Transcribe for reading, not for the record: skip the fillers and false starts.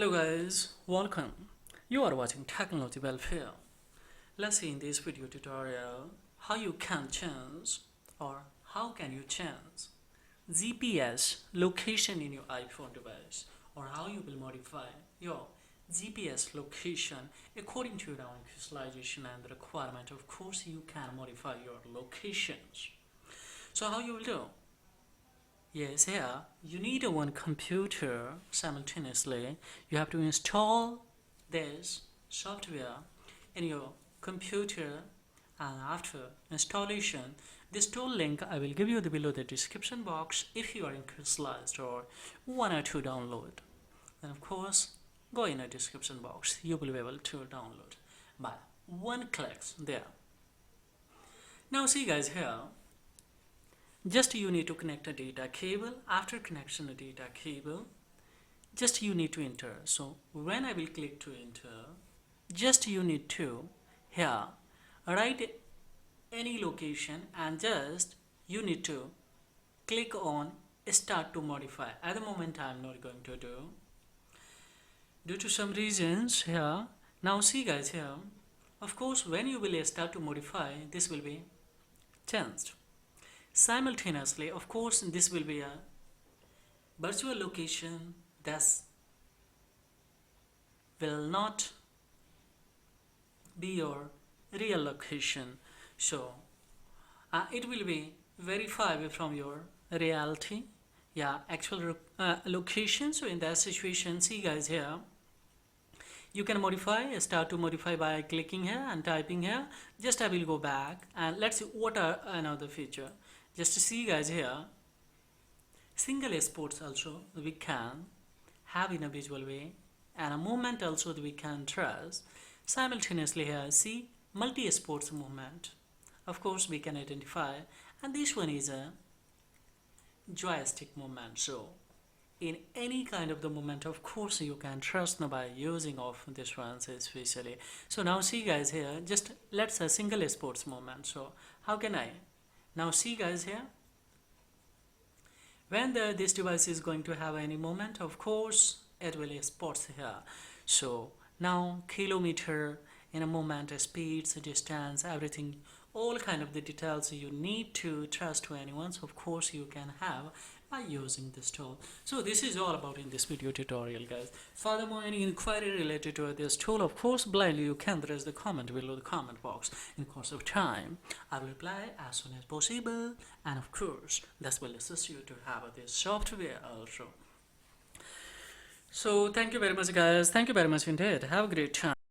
Hello guys, welcome. You are watching Technology Welfare. Let's see in this video tutorial how you can change or how can you change GPS location in your iPhone device, or how you will modify your GPS location according to your own visualization and the requirement. Of course, you can modify your locations. So how you will do? Yes, here you need one computer simultaneously. You have to install this software in your computer, and after installation, this tool link I will give you below the description box if you are interested or want to download. Then of course, go in the description box. You will be able to download by one click there. Now see guys here. Just you need to connect a data cable. After connection of data cable, just you need to enter. So when I will click to enter, just you need to here write any location and just you need to click on start to modify. At the moment I'm not going to do due to some reasons here. Now see guys here, of course when you will start to modify, this will be changed. Simultaneously, of course, this will be a virtual location that will not be your real location. So it will be very far away from your reality, actual location. So in that situation, see guys here, you can modify, start to modify by clicking here and typing here. Just I will go back and let's see what are another feature. Just to see guys here, single sports also we can have in a visual way, and a movement also we can trace simultaneously here. See multi sports movement, of course we can identify, and this one is a joystick movement. So in any kind of the movement, of course you can trust by using of this one especially. So now see guys here, just let's a single sports movement. So how can I now see guys here, when this device is going to have any moment, of course it will spots here. So now kilometer in a moment, speeds, distance, everything, all kind of the details you need to trust to anyone. So of course you can have by using this tool. So this is all about in this video tutorial guys. Furthermore, any inquiry related to this tool, of course blindly you can raise the comment below the comment box. In course of time I will reply as soon as possible, and of course that will assist you to have this software also. So thank you very much guys, thank you very much indeed, have a great time.